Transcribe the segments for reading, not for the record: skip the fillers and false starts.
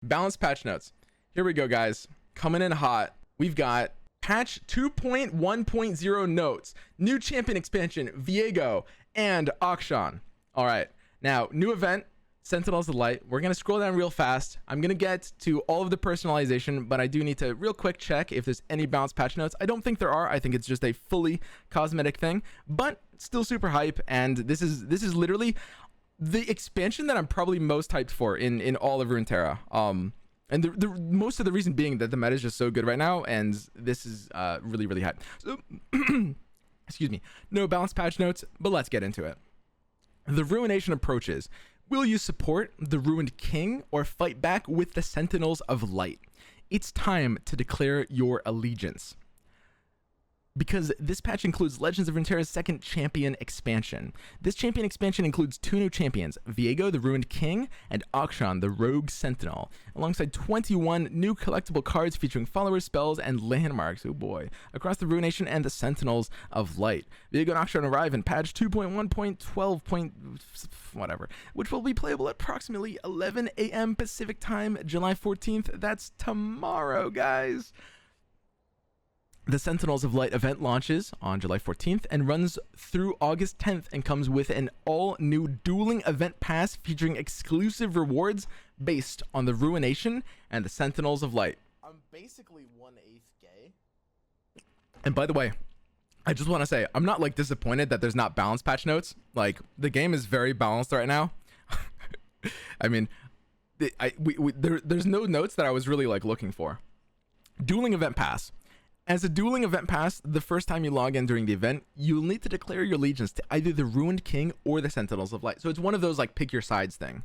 Balanced patch notes. Here we go, guys. Coming in hot. We've got patch 2.1.0 notes, new champion expansion, Viego, and Akshan. All right. Now, new event, Sentinels of Light. We're going to scroll down real fast. I'm going to get to all of the personalization, but I do need to real quick check if there's any balanced patch notes. I don't think there are. I think it's just a fully cosmetic thing, but still super hype. And this is literally the expansion that I'm probably most hyped for in all of Runeterra. And the most of the reason being that the meta is just so good right now, and this is really, really hype. So, excuse me, no balanced patch notes, but let's get into it. The Ruination approaches. Will you support the Ruined King or fight back with the Sentinels of Light? It's time to declare your allegiance, because this patch includes Legends of Runeterra's second champion expansion. This champion expansion includes 2 new champions, Viego, the Ruined King, and Akshan, the Rogue Sentinel, alongside 21 new collectible cards featuring followers, spells, and landmarks, oh boy, across the Ruination and the Sentinels of Light. Viego and Akshan arrive in patch 2.1.12. Whatever, which will be playable at approximately 11 a.m. Pacific time, July 14th. That's tomorrow, guys. The Sentinels of Light event launches on July 14th and runs through August 10th and comes with an all-new dueling event pass featuring exclusive rewards based on the Ruination and the Sentinels of Light. I'm basically 1/8 gay. And by the way, I just want to say, I'm not like disappointed that there's not balanced patch notes. Like, the game is very balanced right now. I mean, there's no notes that I was really like looking for. Dueling event pass. As a dueling event pass, the first time you log in during the event, you'll need to declare your allegiance to either the Ruined King or the Sentinels of Light. So it's one of those like pick your sides thing.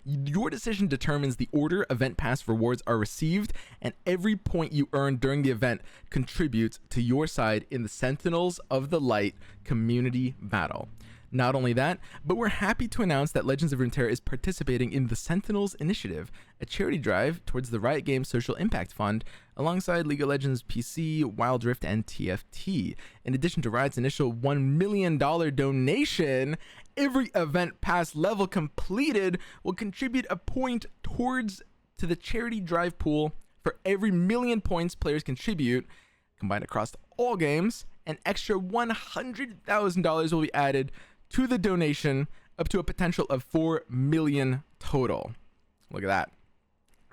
Your decision determines the order event pass rewards are received, and every point you earn during the event contributes to your side in the Sentinels of the Light community battle. Not only that, but we're happy to announce that Legends of Runeterra is participating in the Sentinels Initiative, a charity drive towards the Riot Games Social Impact Fund, alongside League of Legends PC, Wild Rift, and TFT. In addition to Riot's initial $1 million donation, every event pass level completed will contribute a point towards to the charity drive pool. For every 1,000,000 points players contribute, combined across all games, an extra $100,000 will be added to the donation, up to a potential of 4 million total. Look at that.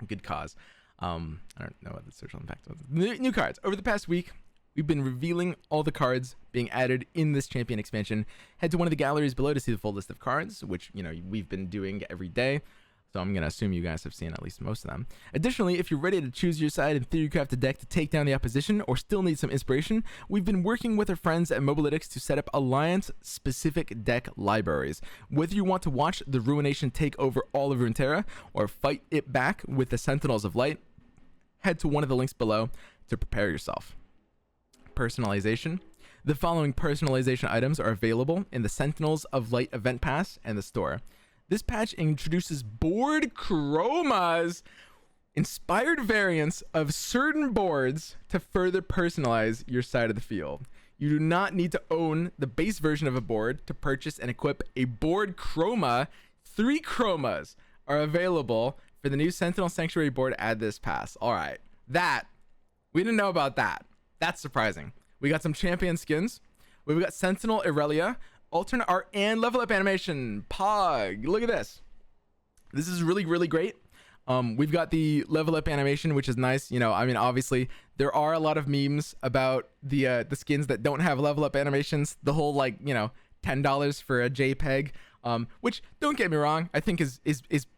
Good cause. I don't know what the social impact was. New cards. Over the past week, we've been revealing all the cards being added in this champion expansion. Head to one of the galleries below to see the full list of cards, which, you know, we've been doing every day. So I'm going to assume you guys have seen at least most of them. Additionally, if you're ready to choose your side and theorycraft a deck to take down the opposition or still need some inspiration, we've been working with our friends at Mobalytics to set up Alliance-specific deck libraries. Whether you want to watch the Ruination take over all of Runeterra or fight it back with the Sentinels of Light, head to one of the links below to prepare yourself. Personalization. The following personalization items are available in the Sentinels of Light event pass and the store. This patch introduces board chromas, inspired variants of certain boards to further personalize your side of the field. You do not need to own the base version of a board to purchase and equip a board chroma. 3 chromas are available for the new Sentinel Sanctuary board at this pass. All right, that, we didn't know about that. That's surprising. We got some champion skins. We've got Sentinel Irelia, alternate art, and level up animation. Pog, look at this. This is really, really great. We've got the level up animation, which is nice. You know, I mean, obviously there are a lot of memes about the skins that don't have level up animations. The whole, like, you know, $10 for a JPEG, which, don't get me wrong, I think is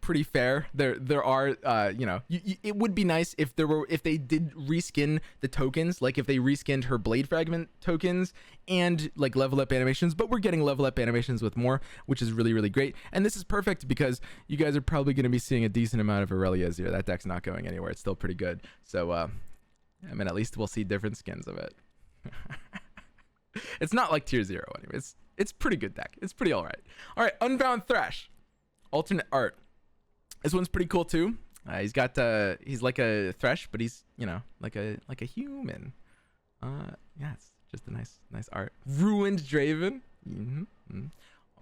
pretty fair. There are, you know, it would be nice if they did reskin the tokens, like if they reskinned her blade fragment tokens and like level up animations, but we're getting level up animations with more, which is really, really great. And this is perfect because you guys are probably going to be seeing a decent amount of Aurelia's here. That deck's not going anywhere. It's still pretty good. So, I mean, at least we'll see different skins of it. It's not like tier 0 anyway. It's pretty good deck. It's pretty all right. All right, Unbound Thresh, alternate art. This one's pretty cool too. He's got he's like a Thresh, but he's, you know, like a human. Yeah, it's just a nice art. Ruined Draven.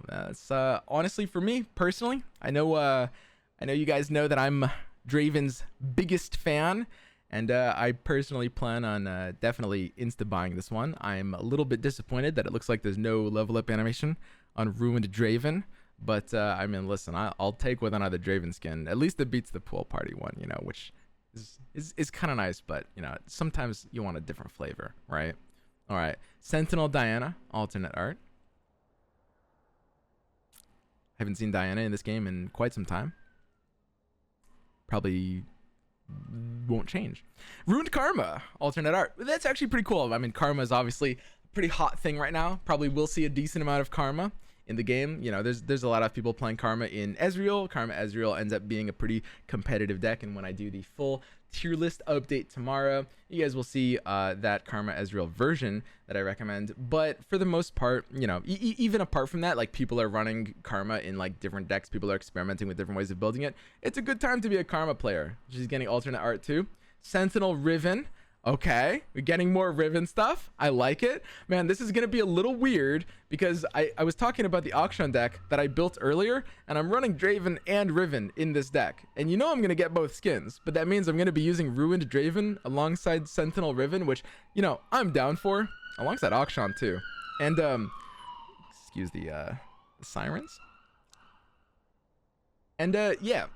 That's honestly, for me personally, I know you guys know that I'm Draven's biggest fan, and I personally plan on definitely insta-buying this one. I'm a little bit disappointed that it looks like there's no level up animation on Ruined Draven, but I mean, listen, I'll take with another Draven skin. At least it beats the pool party one, you know, which is kind of nice, but you know, sometimes you want a different flavor, right? All right, Sentinel Diana, alternate art. Haven't seen Diana in this game in quite some time. Probably won't change. Ruined Karma, alternate art. That's actually pretty cool. I mean, Karma is obviously a pretty hot thing right now. Probably will see a decent amount of Karma in the game. You know, there's a lot of people playing Karma in Ezreal. Karma Ezreal ends up being a pretty competitive deck, and when I do the full tier list update tomorrow, you guys will see that Karma Ezreal version that I recommend. But for the most part, you know, even apart from that, like, people are running Karma in like different decks. People are experimenting with different ways of building it. It's a good time to be a Karma player. She's getting alternate art too. Sentinel Riven. Okay, we're getting more Riven stuff. I like it. Man, this is going to be a little weird because I was talking about the auction deck that I built earlier, and I'm running Draven and Riven in this deck. And you know I'm going to get both skins, but that means I'm going to be using Ruined Draven alongside Sentinel Riven, which, you know, I'm down for, alongside auction too. And, excuse the sirens. And, yeah.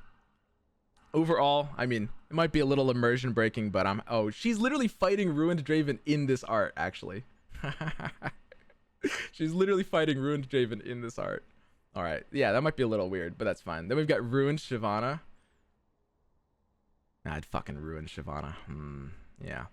Overall, I mean, it might be a little immersion breaking, but oh, she's literally fighting Ruined Draven in this art, actually. She's literally fighting Ruined Draven in this art. All right, yeah, that might be a little weird, but that's fine. Then we've got Ruined Shyvana. Nah, I'd fucking ruin Shyvana. Yeah.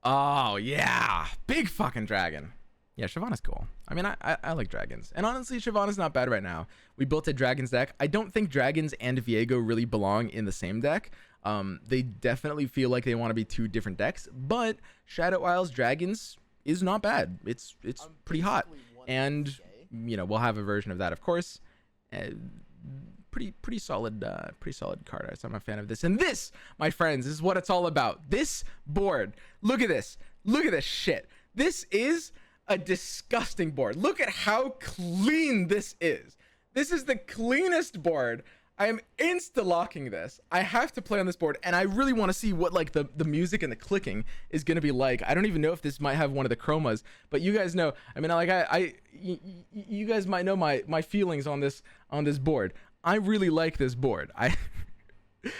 Oh, yeah. Big fucking dragon. Yeah, Shyvana's cool. I mean, I like dragons. And honestly, Shyvana's not bad right now. We built a dragons deck. I don't think dragons and Viego really belong in the same deck. They definitely feel like they want to be two different decks, but Shadow Isles Dragons is not bad. It's pretty hot. And, you know, we'll have a version of that, of course. Pretty solid card art. So I'm a fan of this. And this, my friends, is what it's all about. This board. Look at this. Look at this shit. This is a disgusting board. Look at how clean this is. This is the cleanest board. I am insta-locking this. I have to play on this board, and I really want to see what like the music and the clicking is going to be like. I don't even know if this might have one of the chromas, but you guys know. I mean, like you guys might know my feelings on this board. I really like this board. I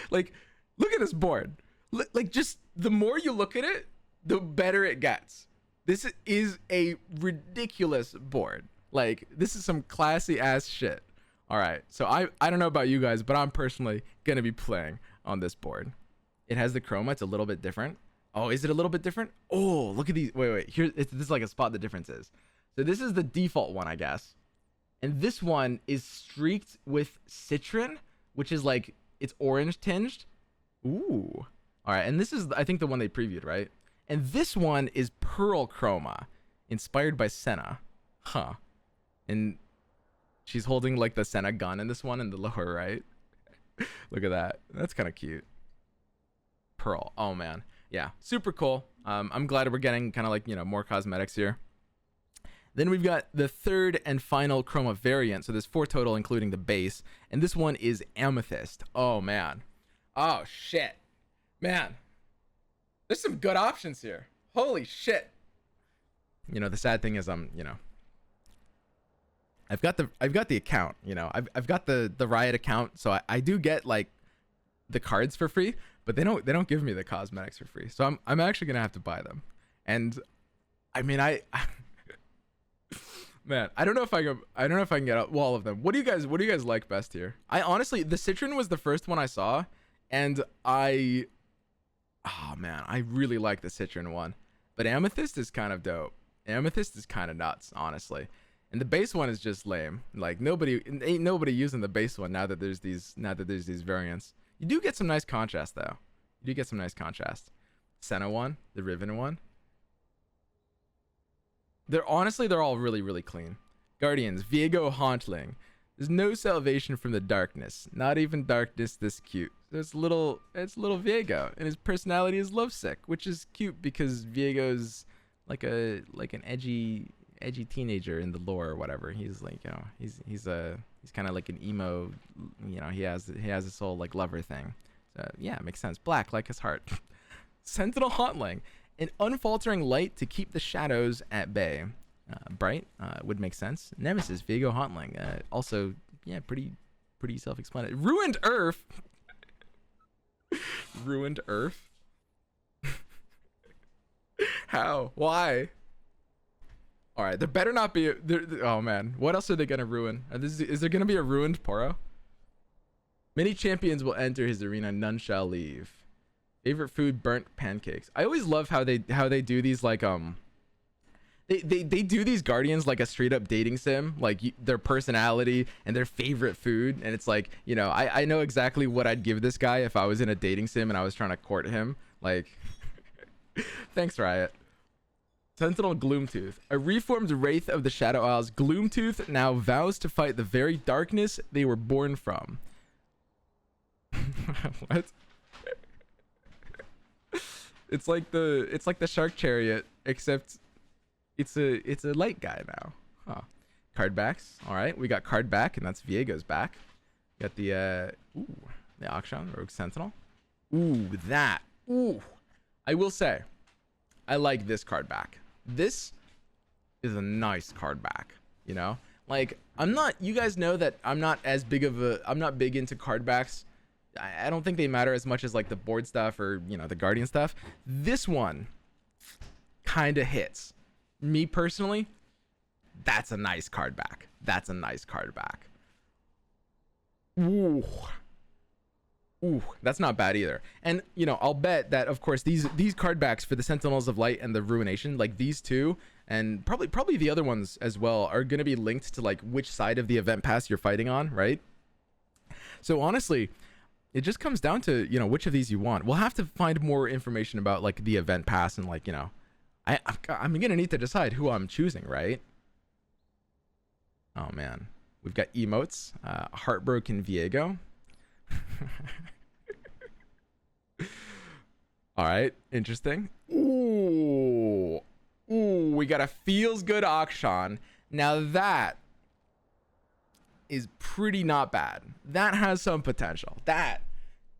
like, look at this board. Like, just the more you look at it, the better it gets. This is a ridiculous board. Like, this is some classy ass shit. All right, so I don't know about you guys, but I'm personally gonna be playing on this board. It has the chroma. It's a little bit different. Oh, is it a little bit different? Oh, look at these. Wait. Here, this is like a spot the difference is. So this is the default one, I guess. And this one is streaked with citron, which is like, it's orange tinged. Ooh. All right, and this is, I think, the one they previewed, right? And this one is pearl chroma, inspired by Senna. Huh. And she's holding like the Senna gun in this one in the lower right. Look at that. That's kind of cute. Pearl. Oh man. Yeah. Super cool. I'm glad we're getting kind of like, you know, more cosmetics here. Then we've got the third and final chroma variant. So there's 4 total, including the base. And this one is Amethyst. Oh man. Oh shit. Man. There's some good options here. Holy shit. You know, the sad thing is you know, I've got the account, you know, I've got the Riot account, so I do get like the cards for free, but they don't give me the cosmetics for free. So I'm actually gonna have to buy them. And I mean, man, I don't know if I can get all of them. What do you guys like best here? I honestly, the citron was the first one I saw, and oh man, I really like the citron one. But Amethyst is kind of dope. Amethyst is kind of nuts, honestly. And the base one is just lame. Like, ain't nobody using the base one now that there's these variants. You do get some nice contrast though. You do get some nice contrast. Senna one, the Riven one. They're all really, really clean. Guardians, Viego Hauntling. There's no salvation from the darkness. Not even darkness this cute. It's little Viego, and his personality is lovesick, which is cute because Viego's like an edgy teenager in the lore or whatever. He's like, you know, he's kind of like an emo, you know, he has this whole like lover thing. So yeah, it makes sense. Black, like his heart. Sentinel Hauntling, an unfaltering light to keep the shadows at bay. Bright would make sense. Nemesis, Viego Hauntling. Also, yeah, pretty self-explanatory. Ruined Earth. Ruined Earth. How? Why? All right, there better not be. Oh man, what else are they gonna ruin? Is there gonna be a ruined Poro? Many champions will enter his arena, none shall leave. Favorite food: burnt pancakes. I always love how they do these like they do these guardians like a straight up dating sim, like their personality and their favorite food, and it's like, you know, I know exactly what I'd give this guy if I was in a dating sim and I was trying to court him. Like, thanks, Riot. Sentinel Gloomtooth, a reformed wraith of the Shadow Isles. Gloomtooth now vows to fight the very darkness they were born from. What? It's like the Shark Chariot, except it's a light guy now. Huh. Card backs. All right, we got card back, and that's Viego's back. Got the Auction Rogue Sentinel. I will say, I like this card back. This is a nice card back, you know? Like, you guys know that I'm not big into card backs. I don't think they matter as much as like the board stuff or, you know, the Guardian stuff. This one kind of hits. Me personally, that's a nice card back. That's a nice card back. Ooh, that's not bad either. And, you know, I'll bet that, of course, these card backs for the Sentinels of Light and the Ruination, like these two, and probably the other ones as well, are going to be linked to like which side of the event pass you're fighting on, right? So honestly, it just comes down to, you know, which of these you want. We'll have to find more information about like the event pass, and like, you know, I'm going to need to decide who I'm choosing, right? Oh man, we've got Emotes, Heartbroken Viego. All right, interesting. Ooh, we got a feels good Auction. Now that is pretty not bad. That has some potential. That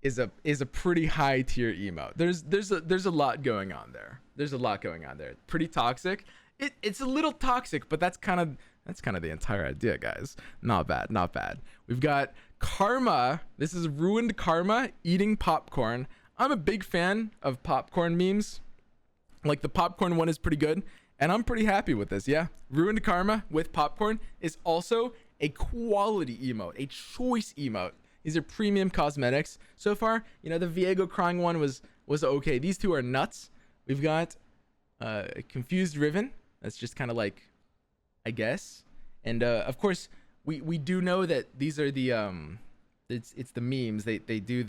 is a pretty high tier emote. There's a lot going on there. There's a lot going on there. Pretty toxic. It's a little toxic, but that's kind of the entire idea, guys. Not bad, not bad. We've got Karma. This is Ruined Karma eating popcorn. I'm a big fan of popcorn memes. Like, the popcorn one is pretty good, and I'm pretty happy with this. Yeah, Ruined Karma with popcorn is also a quality emote, a choice emote. These are premium cosmetics. So far, you know, the Viego crying one was okay. These two are nuts. We've got Confused Riven. That's just kind of like, I guess. And of course, we do know that these are the it's the memes. They do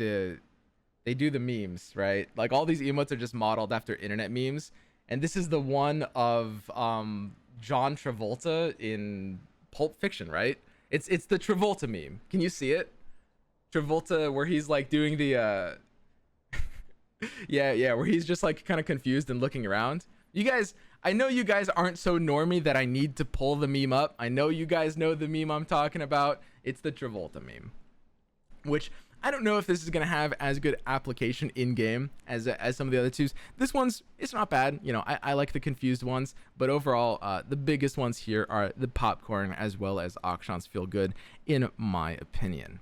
the memes, right? Like, all these emotes are just modeled after internet memes. And this is the one of John Travolta in Pulp Fiction, right? It's the Travolta meme. Can you see it? Travolta, where he's like doing the yeah, where he's just like kind of confused and looking around. You guys, I know you guys aren't so normie that I need to pull the meme up. I know you guys know the meme I'm talking about. It's the Travolta meme, which I don't know if this is going to have as good application in game as some of the other twos. It's not bad. You know, I like the confused ones, but overall, the biggest ones here are the popcorn as well as Auctions feel good, in my opinion.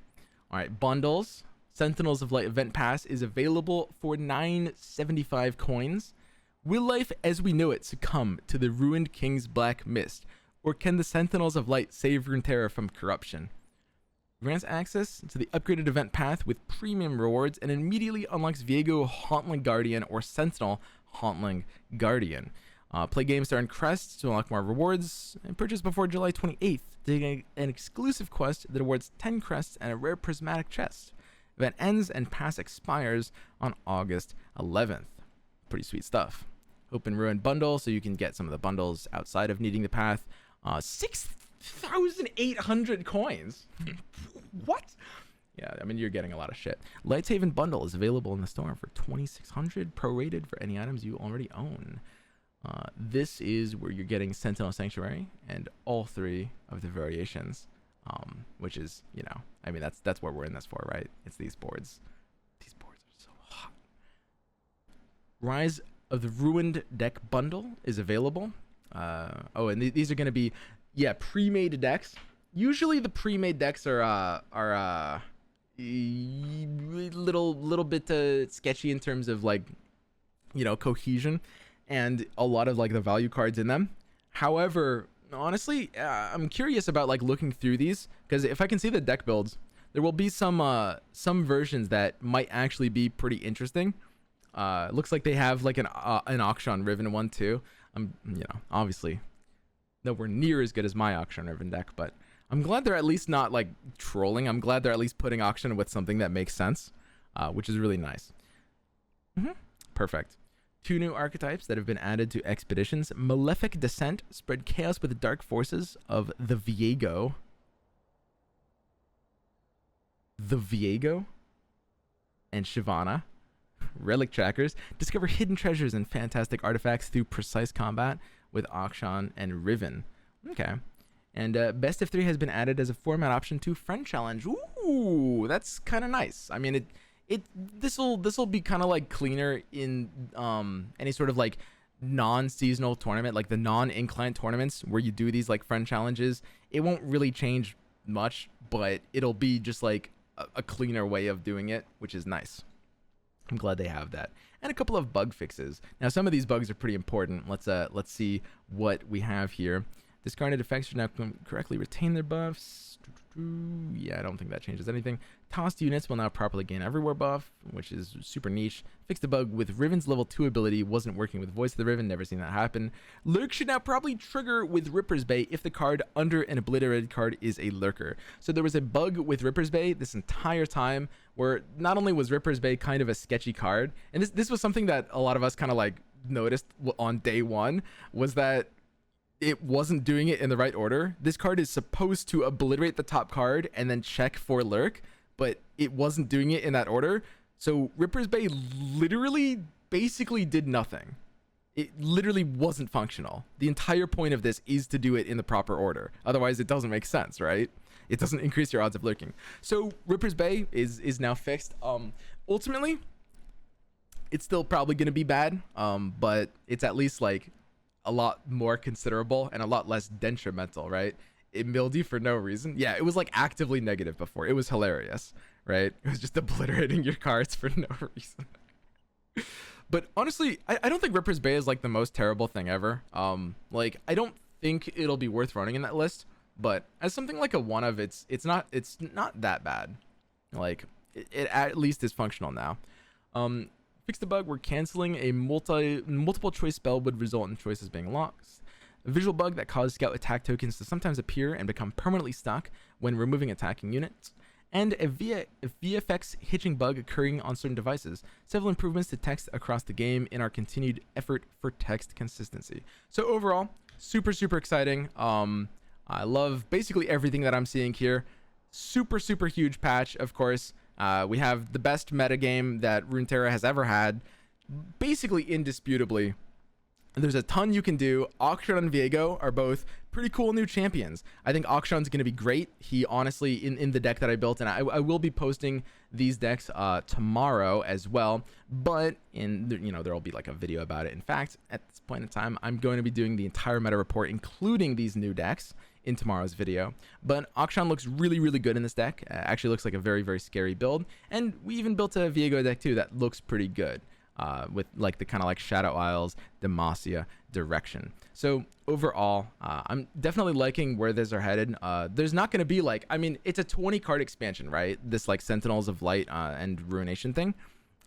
All right, bundles. Sentinels of Light Event Pass is available for 975 coins. Will life as we know it succumb to the ruined King's Black Mist, or can the Sentinels of Light save Runeterra from corruption? Grants access to the upgraded event path with premium rewards and immediately unlocks Viego Hauntling Guardian or Sentinel Hauntling Guardian. Play games to earn crests to unlock more rewards, and purchase before July 28th to get an exclusive quest that awards 10 crests and a rare prismatic chest. Event ends and pass expires on August 11th. Pretty sweet stuff. Open Ruin bundle so you can get some of the bundles outside of needing the path. 6,800 coins. What? Yeah, I mean, you're getting a lot of shit. Lighthaven bundle is available in the store for 2,600 prorated for any items you already own. This is where you're getting Sentinel Sanctuary and all three of the variations, which is, you know, I mean, that's what we're in this for, right? It's these boards. These boards Rise of the Ruined Deck bundle is available. Oh, and these are going to be, yeah, pre-made decks. Usually the pre-made decks are little bit sketchy in terms of like, you know, cohesion and a lot of like the value cards in them. However, honestly, I'm curious about like looking through these, because if I can see the deck builds, there will be some versions that might actually be pretty interesting. Looks like they have like an Auction Riven one too. You know, obviously nowhere near as good as my Auction Riven deck, but I'm glad they're at least not like trolling. I'm glad they're at least putting Auction with something that makes sense, which is really nice. Perfect. 2 new archetypes that have been added to expeditions. Malefic Descent, spread chaos with the dark forces of the Viego. The Viego and Shyvana. Relic Trackers, discover hidden treasures and fantastic artifacts through precise combat with Auction and Riven. Okay. And Best of 3 has been added as a format option to Friend Challenge. Ooh, that's kind of nice. I mean, this'll be kind of like cleaner in any sort of like non-seasonal tournament, like the non-inclined tournaments where you do these like friend challenges. It won't really change much, but it'll be just like a cleaner way of doing it, which is nice. I'm glad they have that. And a couple of bug fixes. Now some of these bugs are pretty important. Let's see what we have here. Discarded effects should now correctly retain their buffs. Yeah, I don't think that changes anything. Tossed units will now properly gain everywhere buff, which is super niche. Fixed a bug with Riven's level 2 ability wasn't working with Voice of the Riven. Never seen that happen. Lurk should now probably trigger with Ripper's Bay if the card under an obliterated card is a lurker. So there was a bug with Ripper's Bay this entire time where not only was Ripper's Bay kind of a sketchy card, and this was something that a lot of us kind of like noticed on day one, was that it wasn't doing it in the right order. This card is supposed to obliterate the top card and then check for lurk, but it wasn't doing it in that order. So Ripper's Bay literally basically did nothing. It literally wasn't functional. The entire point of this is to do it in the proper order. Otherwise it doesn't make sense, right? It doesn't increase your odds of lurking. So Ripper's Bay is now fixed. Ultimately, it's still probably going to be bad, but it's at least like a lot more considerable and a lot less detrimental, right? It milled you for no reason. Yeah, it was like actively negative before. It was hilarious, right? It was just obliterating your cards for no reason. But honestly, I don't think Ripper's Bay is like the most terrible thing ever. Like I don't think it'll be worth running in that list, but as something like a one of, it's not that bad. Like it at least is functional now. Fix the bug where canceling a multiple choice spell would result in choices being lost. A visual bug that caused scout attack tokens to sometimes appear and become permanently stuck when removing attacking units. And a VFX hitching bug occurring on certain devices. Several improvements to text across the game in our continued effort for text consistency. So overall, super exciting. I love basically everything that I'm seeing here. Super huge patch, of course. We have the best metagame that Runeterra has ever had, basically indisputably. There's a ton you can do. Auction and Viego are both pretty cool new champions. I think Auction's going to be great. He honestly, in the deck that I built, and I will be posting these decks tomorrow as well, but there will be like a video about it. In fact, at this point in time, I'm going to be doing the entire meta report, including these new decks, in tomorrow's video. But Auction looks really good in this deck. Actually looks like a very scary build, and we even built a Viego deck too that looks pretty good, with like the kind of like Shadow Isles, Demacia direction. So overall, I'm definitely liking where these are headed. There's not going to be like, I mean, it's a 20 card expansion, right? This like Sentinels of Light and Ruination thing.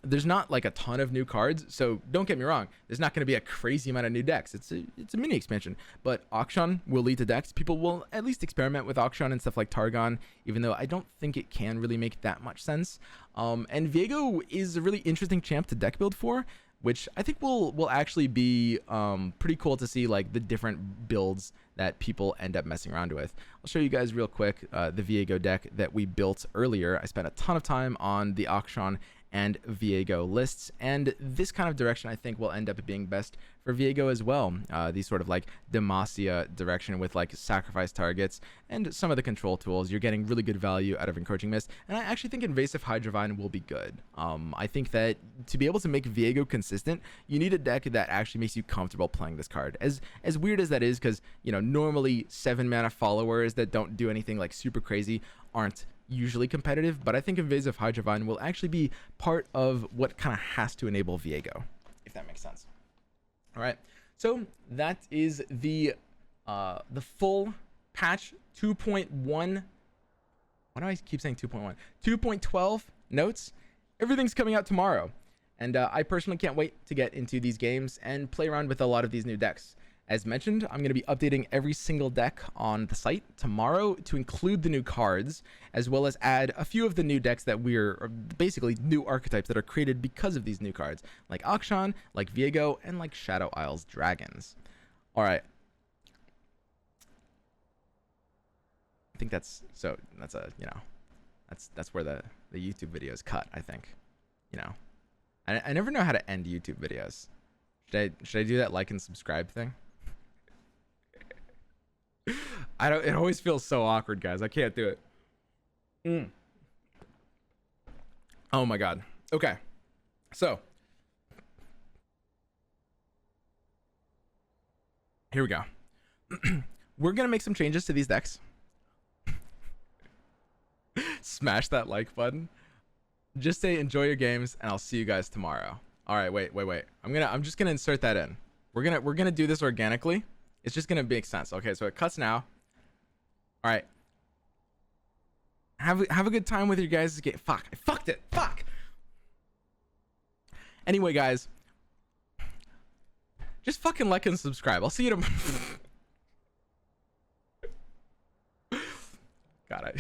There's not like a ton of new cards, so don't get me wrong, there's not going to be a crazy amount of new decks. It's a mini expansion, but Auction will lead to decks. People will at least experiment with Auction and stuff like Targon, even though I don't think it can really make that much sense. And Viego is a really interesting champ to deck build for, which I think will actually be pretty cool to see, like the different builds that people end up messing around with. I'll show you guys real quick the Viego deck that we built earlier. I spent a ton of time on the Auction and Viego lists. And this kind of direction I think will end up being best for Viego as well. These sort of like Demacia direction with like sacrifice targets and some of the control tools. You're getting really good value out of Encroaching Mist, and I actually think Invasive Hydrovine will be good. I think that to be able to make Viego consistent, you need a deck that actually makes you comfortable playing this card. As weird as that is, because you know normally 7-mana followers that don't do anything like super crazy aren't usually competitive, but I think Invasive Hydrovine will actually be part of what kind of has to enable Viego, if that makes sense. All right, so that is the full patch 2.1. Why do I keep saying 2.1? 2.12 notes. Everything's coming out tomorrow, and I personally can't wait to get into these games and play around with a lot of these new decks. As mentioned, I'm going to be updating every single deck on the site tomorrow to include the new cards, as well as add a few of the new decks that we're basically new archetypes that are created because of these new cards, like Akshan, like Viego, and like Shadow Isles Dragons. All right. I think that's a, you know, that's where the YouTube video is cut, I think. You know, I never know how to end YouTube videos. Should I do that like and subscribe thing? It always feels so awkward, guys. I can't do it. Oh my god. Okay. So here we go. We're gonna make some changes to these decks. Smash that like button. Just say enjoy your games, and I'll see you guys tomorrow. All right, wait. I'm just gonna insert that in. We're gonna do this organically. It's just gonna make sense. Okay, so it cuts now. All right. Have a good time with your guys' game. Fuck, I fucked it. Fuck. Anyway, guys, just fucking like and subscribe. I'll see you tomorrow. God,